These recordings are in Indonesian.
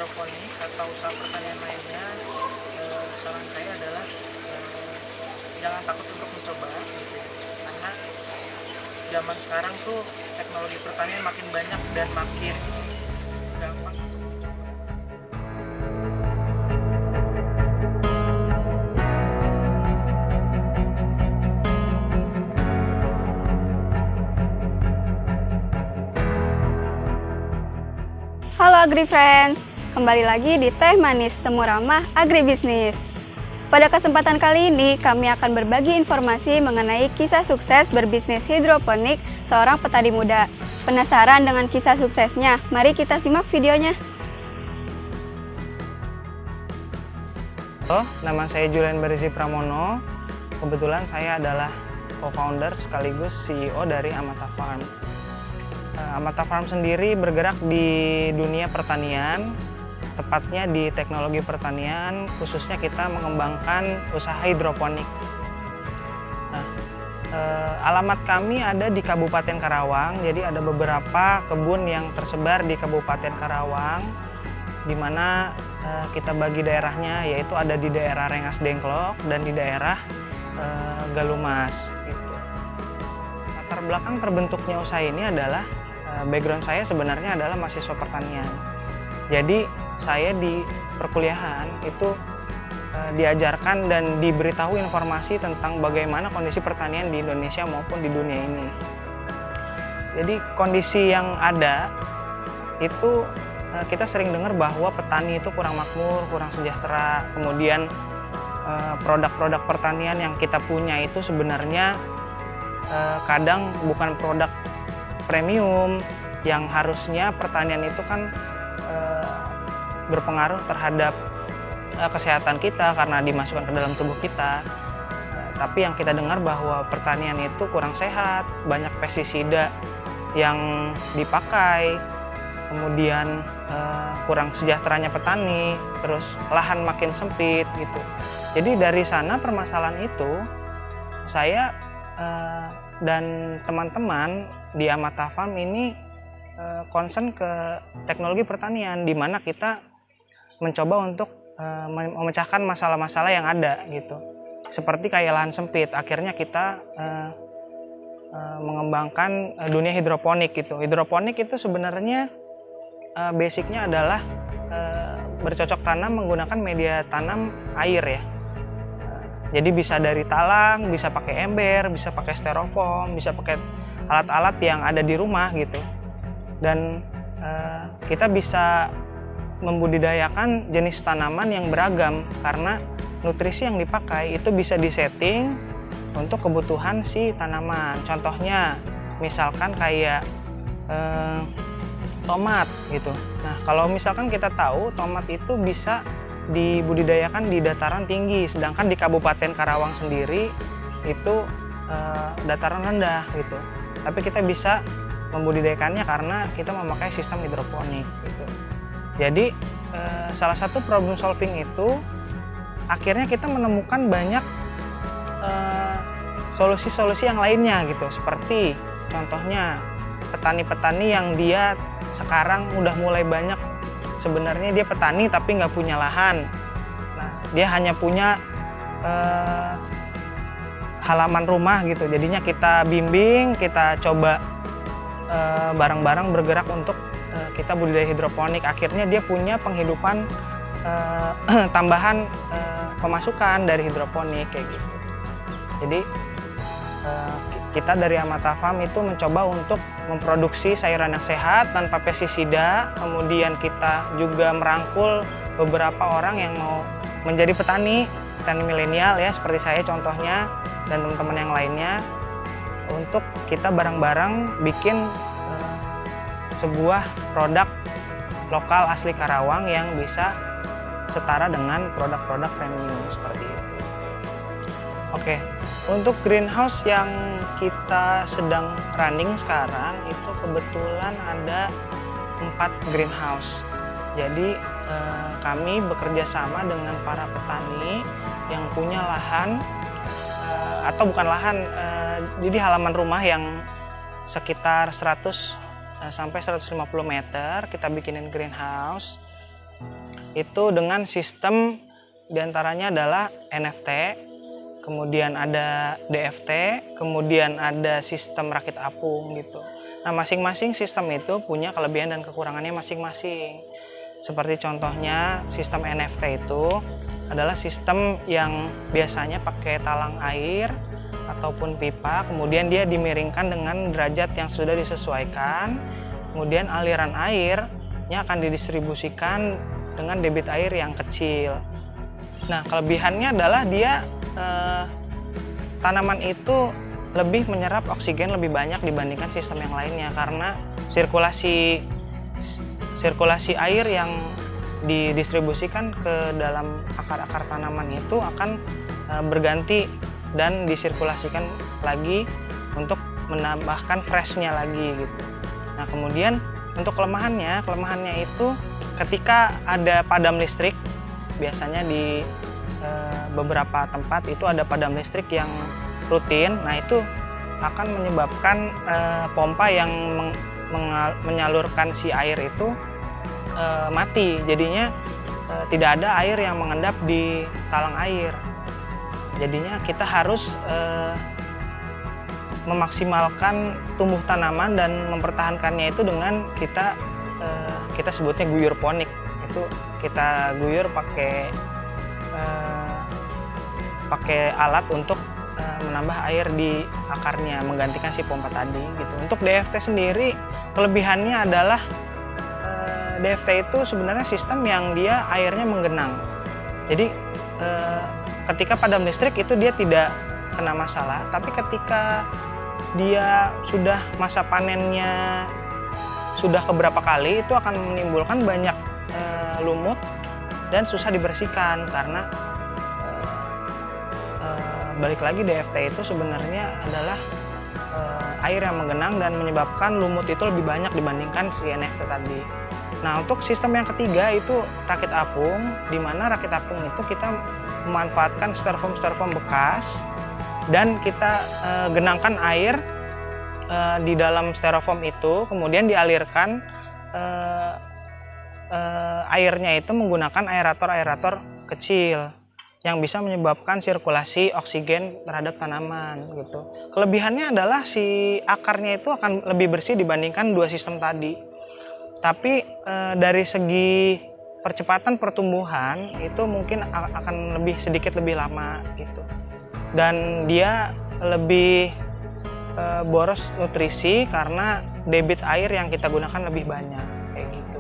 hidroponik atau usaha pertanian lainnya, saran saya adalah jangan takut untuk mencoba gitu ya. Karena zaman sekarang tuh teknologi pertanian makin banyak dan makin gampang untuk dicoba. Halo AgriFriends, kembali lagi di Teh Manis Temu Ramah Agribisnis. Pada kesempatan kali ini, kami akan berbagi informasi mengenai kisah sukses berbisnis hidroponik seorang petani muda. Penasaran dengan kisah suksesnya? Mari kita simak videonya. Halo, nama saya Julian Berizi Pramono. Kebetulan saya adalah co-founder sekaligus CEO dari Amata Farm. Amata Farm sendiri bergerak di dunia pertanian, tepatnya di teknologi pertanian, khususnya kita mengembangkan usaha hidroponik. Nah, alamat kami ada di Kabupaten Karawang, jadi ada beberapa kebun yang tersebar di Kabupaten Karawang, di mana kita bagi daerahnya, yaitu ada di daerah Rengas Dengklok dan di daerah Galumas. Gitu. Latar belakang terbentuknya usaha ini adalah background saya sebenarnya adalah mahasiswa pertanian. Jadi saya di perkuliahan itu diajarkan dan diberitahu informasi tentang bagaimana kondisi pertanian di Indonesia maupun di dunia ini. Jadi kondisi yang ada itu kita sering dengar bahwa petani itu kurang makmur, kurang sejahtera. Kemudian produk-produk pertanian yang kita punya itu sebenarnya kadang bukan produk premium, yang harusnya pertanian itu kan berpengaruh terhadap kesehatan kita karena dimasukkan ke dalam tubuh kita. Tapi yang kita dengar bahwa pertanian itu kurang sehat, banyak pestisida yang dipakai, kemudian kurang sejahteranya petani, terus lahan makin sempit gitu. Jadi dari sana permasalahan itu saya dan teman-teman di Amata Farm ini concern ke teknologi pertanian, di mana kita mencoba untuk memecahkan masalah-masalah yang ada gitu. Seperti kayak lahan sempit, akhirnya kita mengembangkan dunia hidroponik gitu. Hidroponik itu sebenarnya basicnya adalah bercocok tanam menggunakan media tanam air ya. Jadi bisa dari talang, bisa pakai ember, bisa pakai styrofoam, bisa pakai alat-alat yang ada di rumah gitu. Dan kita bisa membudidayakan jenis tanaman yang beragam karena nutrisi yang dipakai itu bisa disetting untuk kebutuhan si tanaman. Contohnya misalkan kayak tomat gitu. Nah, kalau misalkan kita tahu tomat itu bisa dibudidayakan di dataran tinggi, sedangkan di Kabupaten Karawang sendiri itu dataran rendah gitu. Tapi kita bisa membudidayakannya karena kita memakai sistem hidroponik gitu. Jadi salah satu problem solving itu akhirnya kita menemukan banyak solusi-solusi yang lainnya gitu. Seperti contohnya petani-petani yang dia sekarang udah mulai banyak, sebenarnya dia petani tapi nggak punya lahan. Nah, dia hanya punya halaman rumah gitu. Jadinya kita bimbing, kita coba bareng-bareng bergerak untuk kita budidaya hidroponik. Akhirnya dia punya penghidupan tambahan pemasukan dari hidroponik kayak gitu. Jadi kita dari Amata Farm itu mencoba untuk memproduksi sayuran yang sehat tanpa pestisida. Kemudian kita juga merangkul beberapa orang yang mau menjadi petani milenial ya, seperti saya contohnya dan teman-teman yang lainnya, untuk kita bareng-bareng bikin sebuah produk lokal asli Karawang yang bisa setara dengan produk-produk premium seperti itu. Oke, untuk greenhouse yang kita sedang running sekarang itu kebetulan ada 4 greenhouse. Jadi kami bekerja sama dengan para petani yang punya lahan atau bukan lahan, jadi halaman rumah yang sekitar 100 sampai 150 meter kita bikinin greenhouse. itu dengan sistem diantaranya adalah NFT, kemudian ada DFT, kemudian ada sistem rakit apung gitu. Nah, masing-masing sistem itu punya kelebihan dan kekurangannya masing-masing. Seperti contohnya sistem NFT itu adalah sistem yang biasanya pakai talang air ataupun pipa, kemudian dia dimiringkan dengan derajat yang sudah disesuaikan, kemudian aliran airnya akan didistribusikan dengan debit air yang kecil. Nah, kelebihannya adalah dia tanaman itu lebih menyerap oksigen lebih banyak dibandingkan sistem yang lainnya, karena sirkulasi air yang didistribusikan ke dalam akar-akar tanaman itu akan berganti dan disirkulasikan lagi untuk menambahkan freshnya lagi gitu. Nah, kemudian untuk kelemahannya itu ketika ada padam listrik, biasanya di beberapa tempat itu ada padam listrik yang rutin. Nah, itu akan menyebabkan pompa yang menyalurkan si air itu mati. Jadinya tidak ada air yang mengendap di talang air. Jadinya kita harus memaksimalkan tumbuh tanaman dan mempertahankannya itu dengan kita sebutnya guyur ponik. Itu kita guyur pakai alat untuk menambah air di akarnya, menggantikan si pompa tadi gitu. Untuk DFT sendiri kelebihannya adalah DFT itu sebenarnya sistem yang dia airnya menggenang. Jadi ketika padam listrik itu dia tidak kena masalah, tapi ketika dia sudah masa panennya sudah keberapa kali, itu akan menimbulkan banyak lumut dan susah dibersihkan, karena balik lagi DFT itu sebenarnya adalah air yang menggenang dan menyebabkan lumut itu lebih banyak dibandingkan si NFT tadi. Nah, untuk sistem yang ketiga itu rakit apung, di mana rakit apung itu kita memanfaatkan styrofoam bekas dan kita genangkan air di dalam styrofoam itu, kemudian dialirkan airnya itu menggunakan aerator kecil yang bisa menyebabkan sirkulasi oksigen terhadap tanaman gitu. Kelebihannya adalah si akarnya itu akan lebih bersih dibandingkan dua sistem tadi. Tapi dari segi percepatan pertumbuhan itu mungkin akan sedikit lebih lama gitu. Dan dia lebih boros nutrisi karena debit air yang kita gunakan lebih banyak kayak gitu.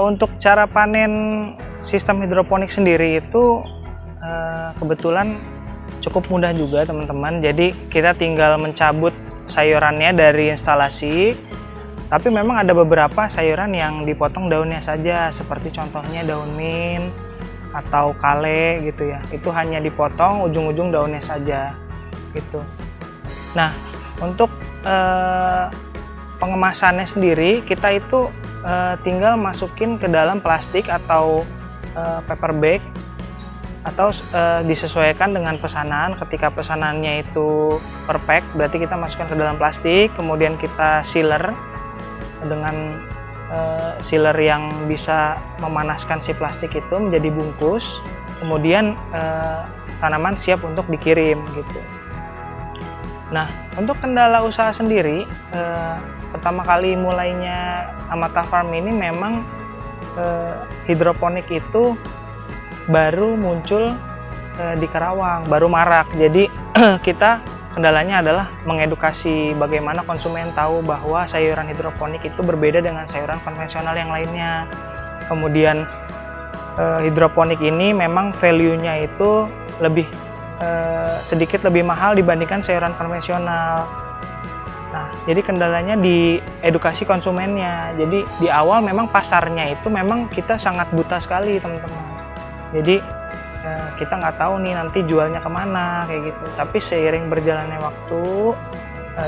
Untuk cara panen sistem hidroponik sendiri itu kebetulan cukup mudah juga teman-teman. Jadi kita tinggal mencabut sayurannya dari instalasi, tapi memang ada beberapa sayuran yang dipotong daunnya saja, seperti contohnya daun mint atau kale gitu ya. Itu hanya dipotong ujung-ujung daunnya saja gitu. Nah, untuk pengemasannya sendiri kita itu tinggal masukin ke dalam plastik atau paper bag, atau disesuaikan dengan pesanan. Ketika pesanannya itu per pack, berarti kita masukkan ke dalam plastik, kemudian kita sealer dengan sealer yang bisa memanaskan si plastik itu menjadi bungkus, kemudian tanaman siap untuk dikirim gitu. Nah, untuk kendala usaha sendiri, pertama kali mulainya Amata Farm ini memang hidroponik itu baru muncul di Karawang, baru marak. Jadi kita kendalanya adalah mengedukasi bagaimana konsumen tahu bahwa sayuran hidroponik itu berbeda dengan sayuran konvensional yang lainnya. Kemudian hidroponik ini memang value-nya itu sedikit lebih mahal dibandingkan sayuran konvensional. Nah, jadi kendalanya di edukasi konsumennya. Jadi di awal memang pasarnya itu memang kita sangat buta sekali teman-teman. Jadi kita nggak tahu nih nanti jualnya kemana kayak gitu. Tapi seiring berjalannya waktu,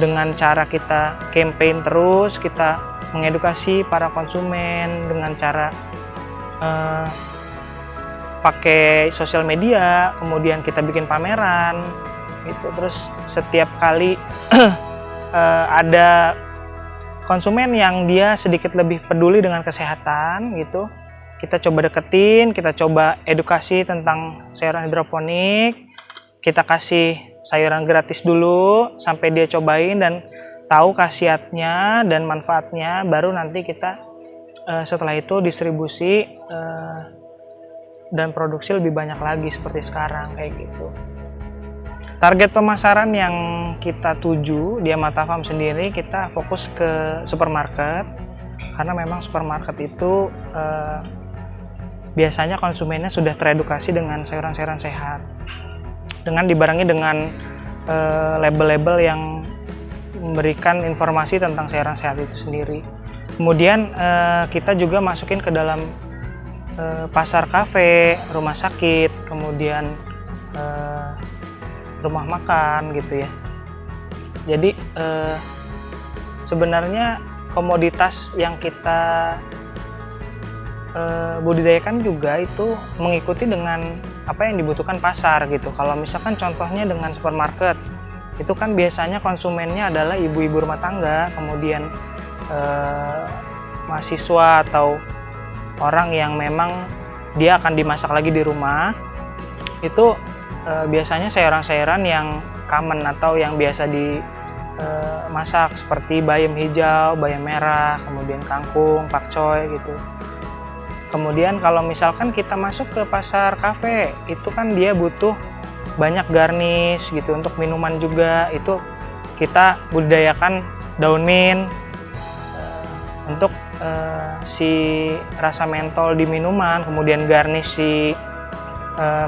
dengan cara kita campaign terus, kita mengedukasi para konsumen dengan cara pakai sosial media, kemudian kita bikin pameran gitu. Terus setiap kali ada konsumen yang dia sedikit lebih peduli dengan kesehatan gitu, kita coba deketin, kita coba edukasi tentang sayuran hidroponik, kita kasih sayuran gratis dulu sampai dia cobain dan tahu khasiatnya dan manfaatnya, baru nanti kita setelah itu distribusi dan produksi lebih banyak lagi seperti sekarang kayak gitu. Target pemasaran yang kita tuju di Amata Farm sendiri, kita fokus ke supermarket karena memang supermarket itu biasanya konsumennya sudah teredukasi dengan sayuran-sayuran sehat, dengan dibarengi dengan label-label yang memberikan informasi tentang sayuran sehat itu sendiri. Kemudian kita juga masukin ke dalam pasar kafe, rumah sakit, kemudian rumah makan gitu ya. Jadi sebenarnya komoditas yang kita budidayakan juga itu mengikuti dengan apa yang dibutuhkan pasar gitu. Kalau misalkan contohnya dengan supermarket, itu kan biasanya konsumennya adalah ibu-ibu rumah tangga, kemudian mahasiswa atau orang yang memang dia akan dimasak lagi di rumah. Itu biasanya sayuran-sayuran yang common atau yang biasa dimasak seperti bayam hijau, bayam merah, kemudian kangkung, pakcoy gitu. Kemudian kalau misalkan kita masuk ke pasar kafe, itu kan dia butuh banyak garnish gitu untuk minuman juga. Itu kita budidayakan daun mint untuk si rasa mentol di minuman, kemudian garnish si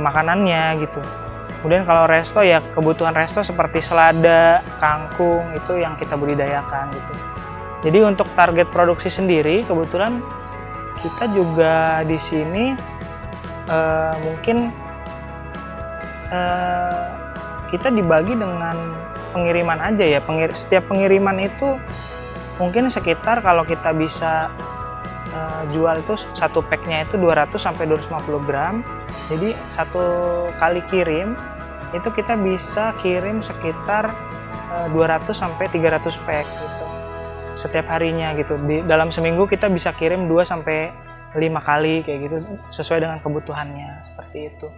makanannya gitu. Kemudian kalau resto ya kebutuhan resto seperti selada, kangkung itu yang kita budidayakan gitu. Jadi untuk target produksi sendiri kebetulan kita juga di sini mungkin kita dibagi dengan pengiriman aja ya. Setiap pengiriman itu mungkin sekitar kalau kita bisa jual itu satu packnya itu 200 sampai 250 gram. Jadi satu kali kirim itu kita bisa kirim sekitar 200 sampai 300 pack gitu setiap harinya gitu. Dalam seminggu kita bisa kirim 2 sampai 5 kali kayak gitu sesuai dengan kebutuhannya seperti itu.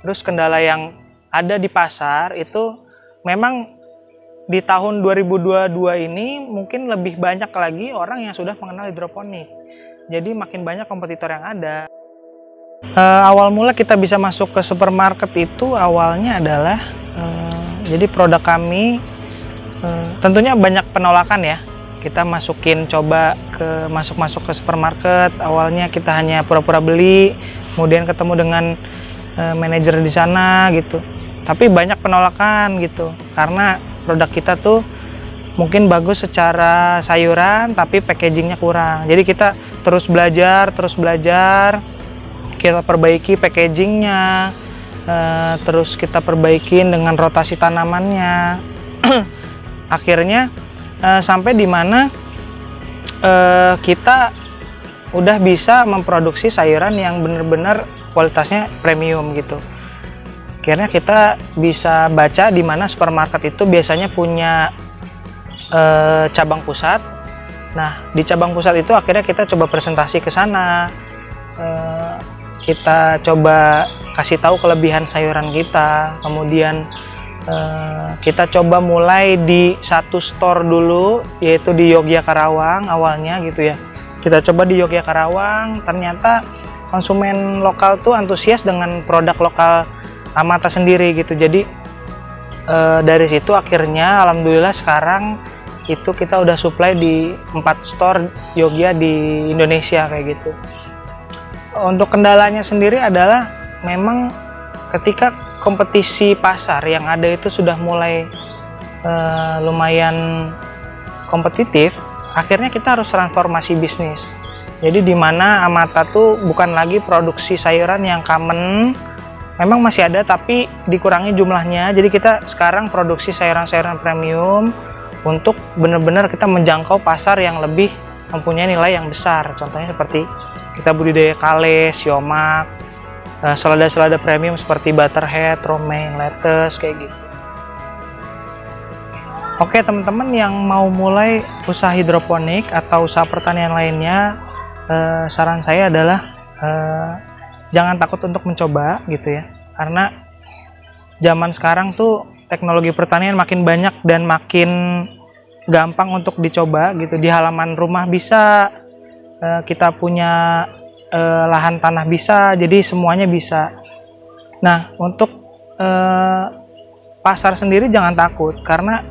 Terus kendala yang ada di pasar itu memang di tahun 2022 ini mungkin lebih banyak lagi orang yang sudah mengenal hidroponik. Jadi makin banyak kompetitor yang ada. Awal mula kita bisa masuk ke supermarket itu awalnya adalah jadi produk kami tentunya banyak penolakan ya. Kita coba masuk ke supermarket. Awalnya kita hanya pura-pura beli, kemudian ketemu dengan manajer di sana gitu. Tapi banyak penolakan gitu karena produk kita tuh mungkin bagus secara sayuran tapi packagingnya kurang. Jadi kita terus belajar, kita perbaiki packagingnya, terus kita perbaikin dengan rotasi tanamannya. Akhirnya sampai di mana kita udah bisa memproduksi sayuran yang benar-benar kualitasnya premium gitu. Akhirnya kita bisa baca di mana supermarket itu biasanya punya cabang pusat. Nah, di cabang pusat itu akhirnya kita coba presentasi ke sana. Kita coba kasih tahu kelebihan sayuran kita. Kemudian kita coba mulai di satu store dulu, yaitu di Yogyakarta Karawang awalnya gitu ya. Kita coba di Yogyakarta Karawang, ternyata konsumen lokal tuh antusias dengan produk lokal Amata sendiri gitu. Jadi dari situ akhirnya alhamdulillah sekarang itu kita udah supply di 4 store Yogya di Indonesia kayak gitu. Untuk kendalanya sendiri adalah memang ketika kompetisi pasar yang ada itu sudah mulai lumayan kompetitif, akhirnya kita harus transformasi bisnis. Jadi di mana Amata tuh bukan lagi produksi sayuran yang common, memang masih ada tapi dikurangi jumlahnya. Jadi kita sekarang produksi sayuran-sayuran premium untuk benar-benar kita menjangkau pasar yang lebih mempunyai nilai yang besar. Contohnya seperti kita budidaya kale, siomak, selada-selada premium seperti butterhead, romaine, lettuce kayak gitu. Oke teman-teman yang mau mulai usaha hidroponik atau usaha pertanian lainnya, saran saya adalah jangan takut untuk mencoba gitu ya, karena zaman sekarang tuh teknologi pertanian makin banyak dan makin gampang untuk dicoba gitu. Di halaman rumah bisa, kita punya lahan tanah bisa, jadi semuanya bisa. Nah, untuk pasar sendiri jangan takut, karena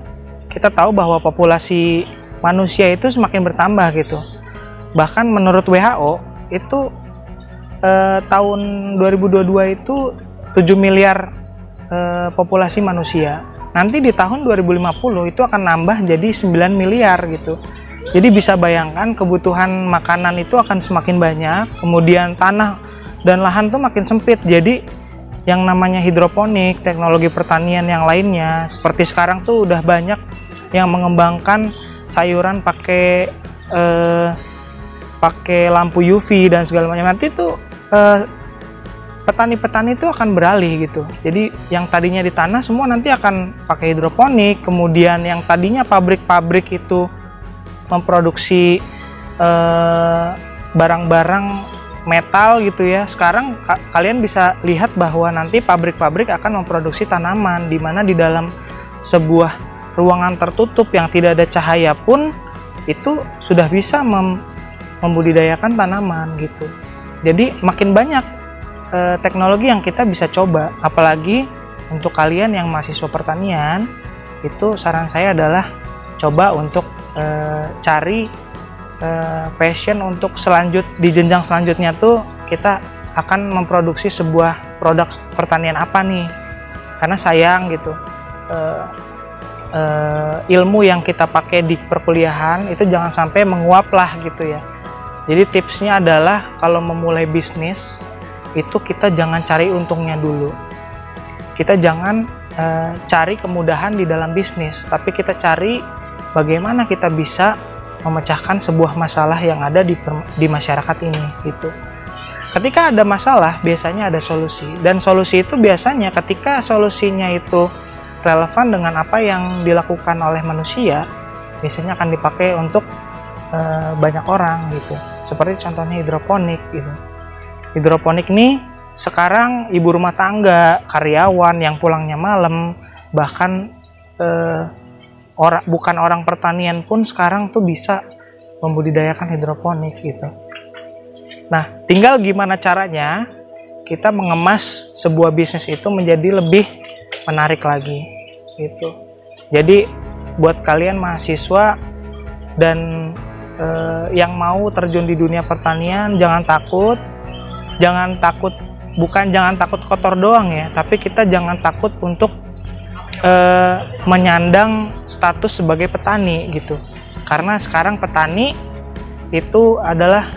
kita tahu bahwa populasi manusia itu semakin bertambah gitu. Bahkan menurut WHO itu tahun 2022 itu 7 miliar populasi manusia. Nanti di tahun 2050 itu akan nambah jadi 9 miliar gitu. Jadi bisa bayangkan kebutuhan makanan itu akan semakin banyak, kemudian tanah dan lahan tuh makin sempit. Jadi yang namanya hidroponik, teknologi pertanian yang lainnya, seperti sekarang tuh udah banyak yang mengembangkan sayuran pakai lampu UV dan segala macam. Nanti tuh petani-petani itu akan beralih gitu. Jadi yang tadinya di tanah semua nanti akan pakai hidroponik. Kemudian yang tadinya pabrik-pabrik itu memproduksi barang-barang metal gitu ya. Sekarang kalian bisa lihat bahwa nanti pabrik-pabrik akan memproduksi tanaman, di mana di dalam sebuah ruangan tertutup yang tidak ada cahaya pun itu sudah bisa membudidayakan tanaman gitu. Jadi makin banyak teknologi yang kita bisa coba, apalagi untuk kalian yang mahasiswa pertanian, itu saran saya adalah coba untuk cari passion untuk di jenjang selanjutnya tuh kita akan memproduksi sebuah produk pertanian apa nih, karena sayang gitu ilmu yang kita pakai di perkuliahan itu jangan sampai menguap lah gitu ya. Jadi tipsnya adalah kalau memulai bisnis itu kita jangan cari untungnya dulu. Kita jangan cari kemudahan di dalam bisnis, tapi kita cari bagaimana kita bisa memecahkan sebuah masalah yang ada di masyarakat ini gitu. Ketika ada masalah, biasanya ada solusi, dan solusi itu biasanya ketika solusinya itu relevan dengan apa yang dilakukan oleh manusia, biasanya akan dipakai untuk banyak orang gitu. Seperti contohnya hidroponik gitu. Hidroponik nih sekarang ibu rumah tangga, karyawan yang pulangnya malam, bahkan bukan orang pertanian pun sekarang tuh bisa membudidayakan hidroponik gitu. Nah, tinggal gimana caranya kita mengemas sebuah bisnis itu menjadi lebih menarik lagi gitu. Jadi buat kalian mahasiswa dan yang mau terjun di dunia pertanian, jangan takut kotor doang ya, tapi kita jangan takut untuk menyandang status sebagai petani gitu. Karena sekarang petani itu adalah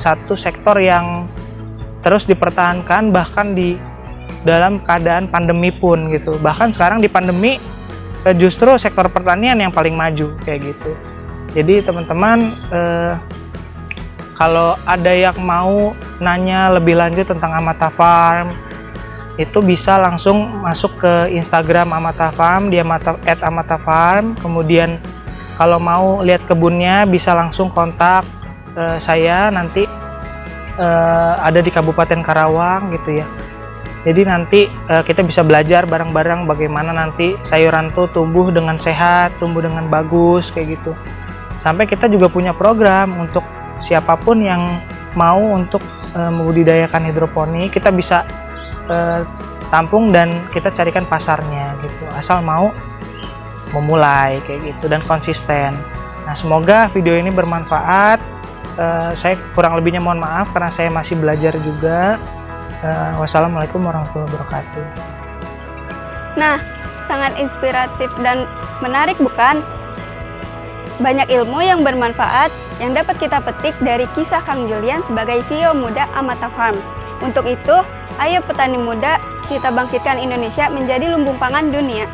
satu sektor yang terus dipertahankan bahkan di dalam keadaan pandemi pun gitu. Bahkan sekarang di pandemi justru sektor pertanian yang paling maju kayak gitu. Jadi teman-teman, kalau ada yang mau nanya lebih lanjut tentang Amata Farm, itu bisa langsung masuk ke Instagram Amata Farm di @amatafarm. Kemudian kalau mau lihat kebunnya bisa langsung kontak saya, nanti ada di Kabupaten Karawang gitu ya. Jadi nanti kita bisa belajar bareng-bareng bagaimana nanti sayuran tuh tumbuh dengan sehat, tumbuh dengan bagus kayak gitu. Sampai kita juga punya program untuk siapapun yang mau untuk membudidayakan hidroponik, kita bisa tampung dan kita carikan pasarnya gitu, asal mau memulai kayak gitu dan konsisten. Nah, semoga video ini bermanfaat. Saya kurang lebihnya mohon maaf karena saya masih belajar juga. Wassalamualaikum warahmatullahi wabarakatuh. Nah, sangat inspiratif dan menarik bukan? Banyak ilmu yang bermanfaat yang dapat kita petik dari kisah Kang Julian sebagai CEO muda Amata Farm. Untuk itu, ayo petani muda, kita bangkitkan Indonesia menjadi lumbung pangan dunia.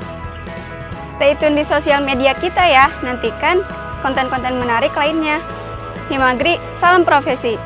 Stay tune di sosial media kita ya, nantikan konten-konten menarik lainnya. Himagri, salam profesi.